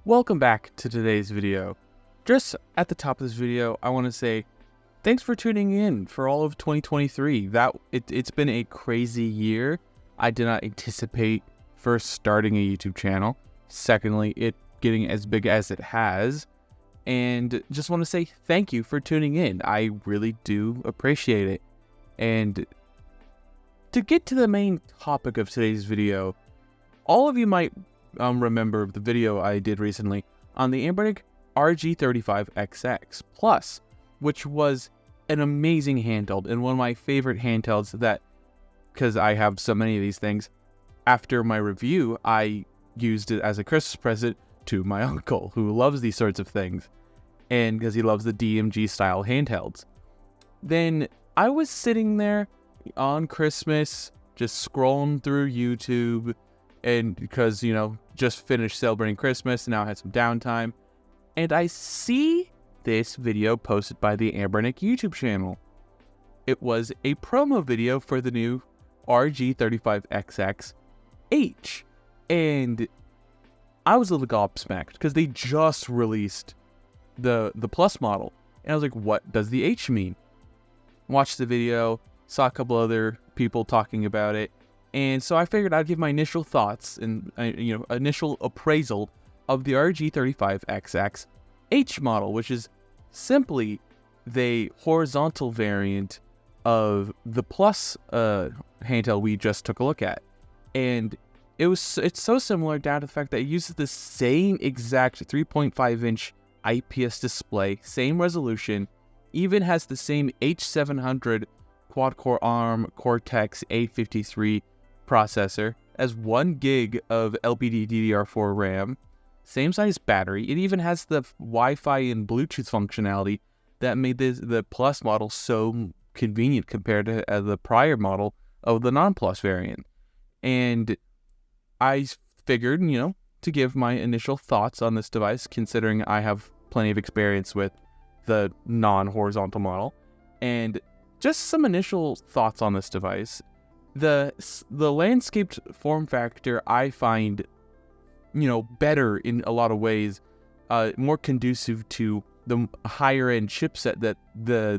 Welcome back to today's video. Just at the top of this video, I want to say thanks for tuning in for all of 2023. It's been a crazy year. I did not anticipate first starting a YouTube channel, secondly it getting as big as it has, and just want to say thank you for tuning in. I really do appreciate it. And to get to the main topic of today's video, all of you might remember the video I did recently on the Anbernic RG35XX Plus, which was an amazing handheld and one of my favorite handhelds that, because I have so many of these things, after my review, I used it as a Christmas present to my uncle who loves these sorts of things, and because he loves the DMG style handhelds. Then I was sitting there on Christmas, just scrolling through YouTube, and because, just finished celebrating Christmas, and now I had some downtime, and I see this video posted by the Anbernic YouTube channel. It was a promo video for the new RG35XX-H, and I was a little gobsmacked because they just released the Plus model, and I was like, what does the H mean? Watched the video, saw a couple other people talking about it, and so I figured I'd give my initial thoughts and, initial appraisal of the RG35XX-H model, which is simply the horizontal variant of the Plus handheld we just took a look at. And it's so similar down to the fact that it uses the same exact 3.5-inch IPS display, same resolution, even has the same H700 quad-core ARM Cortex-A53 processor, as 1 gig of LPDDR4 RAM, same size battery. It even has the Wi-Fi and Bluetooth functionality that made the Plus model so convenient compared to the prior model of the non-Plus variant. And I figured, to give my initial thoughts on this device, considering I have plenty of experience with the non-horizontal model, and just some initial thoughts on this device. The landscaped form factor I find, better in a lot of ways, more conducive to the higher end chipset that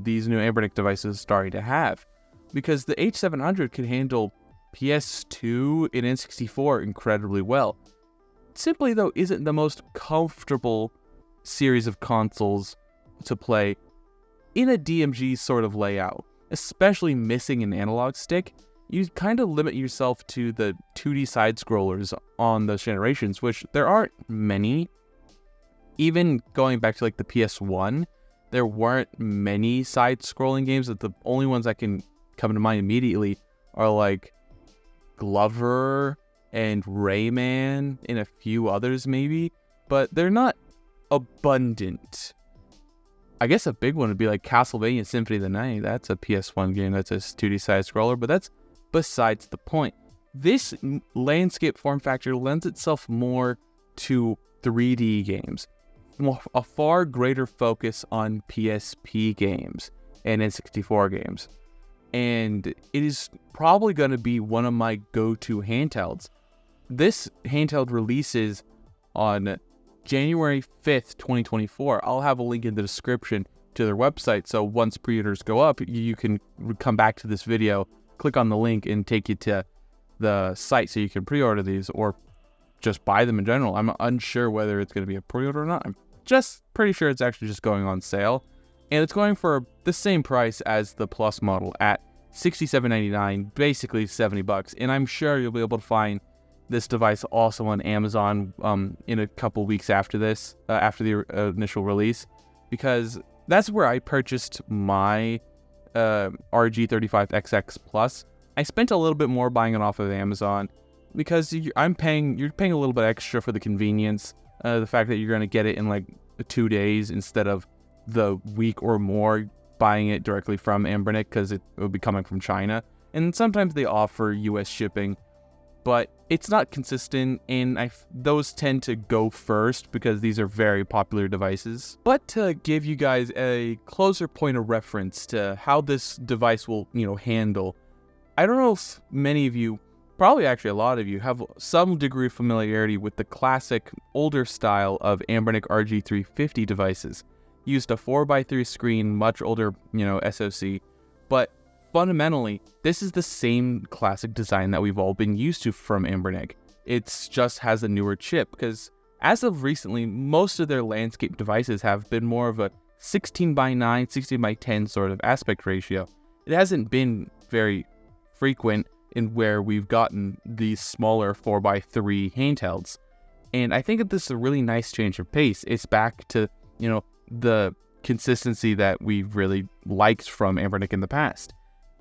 these new Anbernic devices are starting to have, because the H700 can handle PS2 and N64 incredibly well. Simply though, isn't the most comfortable series of consoles to play in a DMG sort of layout, especially missing an analog stick. You kind of limit yourself to the 2D side-scrollers on those generations, which there aren't many. Even going back to like the PS1, there weren't many side-scrolling games. That the only ones that can come to mind immediately are like Glover and Rayman and a few others maybe, but they're not abundant. I guess a big one would be like Castlevania Symphony of the Night. That's a PS1 game that's a 2D side-scroller, but that's besides the point. This landscape form factor lends itself more to 3D games, a far greater focus on PSP games and N64 games, and it is probably going to be one of my go-to handhelds. This handheld releases on January 5th, 2024. I'll have a link in the description to their website, so once pre-orders go up, you can come back to this video, click on the link, and take you to the site so you can pre-order these or just buy them in general. I'm unsure whether it's going to be a pre-order or not. I'm just pretty sure it's actually just going on sale, and it's going for the same price as the Plus model at $67.99, basically $70, and I'm sure you'll be able to find this device also on Amazon in a couple weeks after this, after the initial release, because that's where I purchased my RG35XX Plus. I spent a little bit more buying it off of Amazon because you're paying a little bit extra for the convenience, the fact that you're going to get it in like 2 days instead of the week or more buying it directly from Anbernic, because it will be coming from China, and sometimes they offer US shipping, but it's not consistent, and those tend to go first because these are very popular devices. But to give you guys a closer point of reference to how this device will, handle, I don't know if many of you probably actually a lot of you have some degree of familiarity with the classic older style of Anbernic RG350 devices. Used a 4x3 screen, much older, SoC, but fundamentally, this is the same classic design that we've all been used to from Anbernic. It just has a newer chip, because as of recently, most of their landscape devices have been more of a 16:9, 16:10 sort of aspect ratio. It hasn't been very frequent in where we've gotten these smaller 4x3 handhelds. And I think that this is a really nice change of pace. It's back to, the consistency that we've really liked from Anbernic in the past.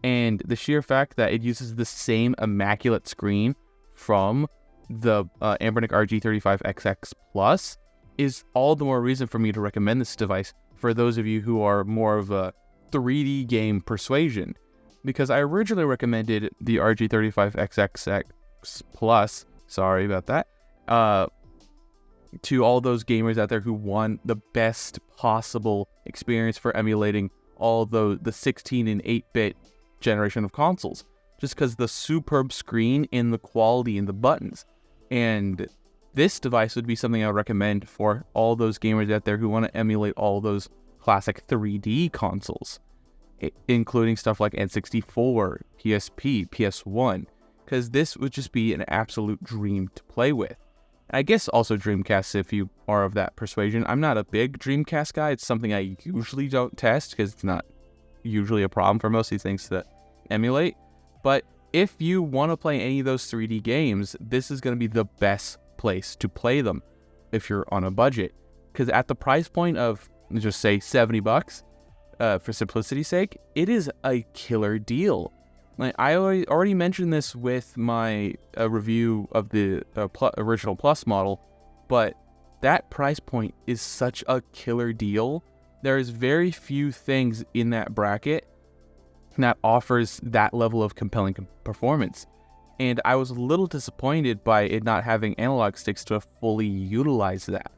And the sheer fact that it uses the same immaculate screen from the Anbernic RG35XX Plus is all the more reason for me to recommend this device for those of you who are more of a 3D game persuasion. Because I originally recommended the RG35XX Plus, sorry about that, to all those gamers out there who want the best possible experience for emulating all the 16 and 8-bit generation of consoles, just because the superb screen and the quality in the buttons. And this device would be something I would recommend for all those gamers out there who want to emulate all those classic 3D consoles, including stuff like N64, PSP, PS1, because this would just be an absolute dream to play with. I guess also Dreamcast if you are of that persuasion. I'm not a big Dreamcast guy. It's something I usually don't test because it's not usually a problem for most of these things to emulate. But if you want to play any of those 3D games, this is going to be the best place to play them if you're on a budget. Because at the price point of, just say, $70, for simplicity's sake, it is a killer deal. Like, I already mentioned this with my review of the original Plus model, but that price point is such a killer deal. There is very few things in that bracket that offers that level of compelling performance. And I was a little disappointed by it not having analog sticks to fully utilize that.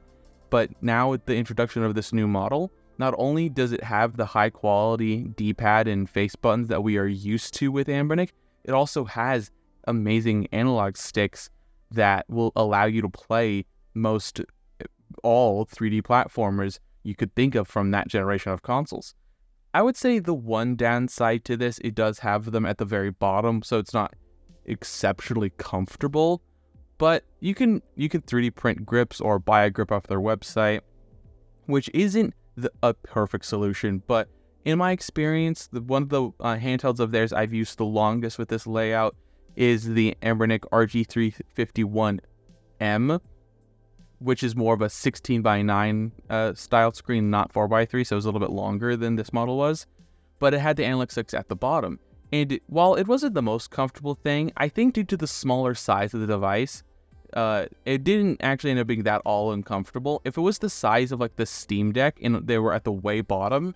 But now with the introduction of this new model, not only does it have the high quality D-pad and face buttons that we are used to with Anbernic, it also has amazing analog sticks that will allow you to play most all 3D platformers you could think of from that generation of consoles. I would say the one downside to this, it does have them at the very bottom, so it's not exceptionally comfortable, but you can 3D print grips or buy a grip off their website, which isn't a perfect solution, but in my experience, one of the handhelds of theirs I've used the longest with this layout is the Anbernic RG351M, which is more of a 16:9 style screen, not 4x3, so it was a little bit longer than this model was, but it had the analog sticks at the bottom. And while it wasn't the most comfortable thing, I think due to the smaller size of the device, it didn't actually end up being that all uncomfortable. If it was the size of like the Steam Deck and they were at the way bottom,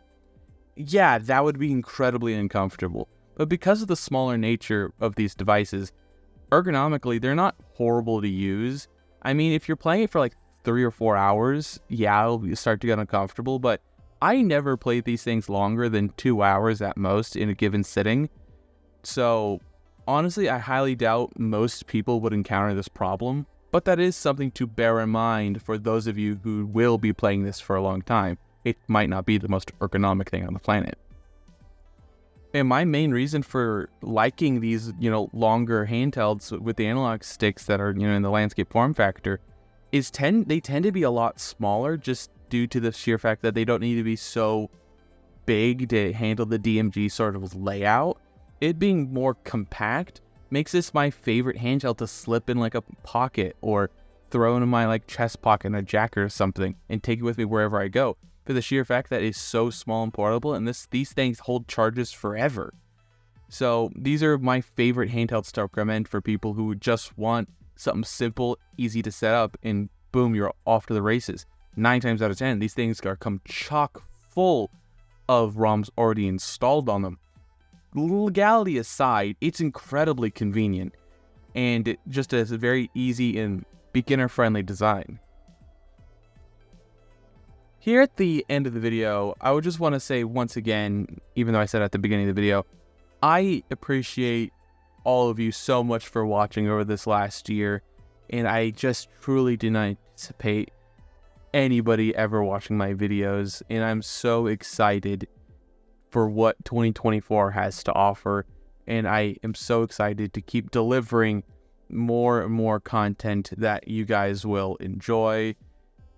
yeah, that would be incredibly uncomfortable. But because of the smaller nature of these devices, ergonomically, they're not horrible to use. I mean, if you're playing it for like 3 or 4 hours, yeah, it'll start to get uncomfortable, but I never played these things longer than 2 hours at most in a given sitting. So honestly, I highly doubt most people would encounter this problem, but that is something to bear in mind for those of you who will be playing this for a long time. It might not be the most ergonomic thing on the planet. And my main reason for liking these, longer handhelds with the analog sticks that are, in the landscape form factor is they tend to be a lot smaller just due to the sheer fact that they don't need to be so big to handle the DMG sort of layout. It being more compact makes this my favorite handheld to slip in like a pocket or throw into my like chest pocket in a jacket or something and take it with me wherever I go, for the sheer fact that it's so small and portable, and these things hold charges forever. So these are my favorite handhelds to recommend for people who just want something simple, easy to set up, and boom, you're off to the races. 9 times out of 10, these things come chock full of ROMs already installed on them. Legality aside, it's incredibly convenient, and it just has a very easy and beginner-friendly design. Here at the end of the video, I would just want to say once again, even though I said at the beginning of the video, I appreciate all of you so much for watching over this last year. And I just truly did not anticipate anybody ever watching my videos. And I'm so excited for what 2024 has to offer. And I am so excited to keep delivering more and more content that you guys will enjoy.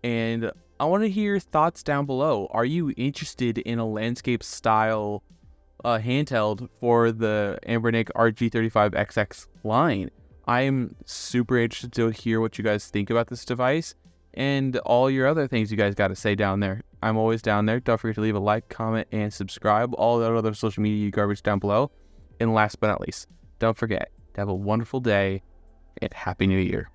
And I want to hear your thoughts down below. Are you interested in a landscape style handheld for the Anbernic RG35XX line? I am super interested to hear what you guys think about this device and all your other things you guys got to say down there. I'm always down there. Don't forget to leave a like, comment, and subscribe. All that other social media garbage down below. And last but not least, don't forget to have a wonderful day and Happy New Year.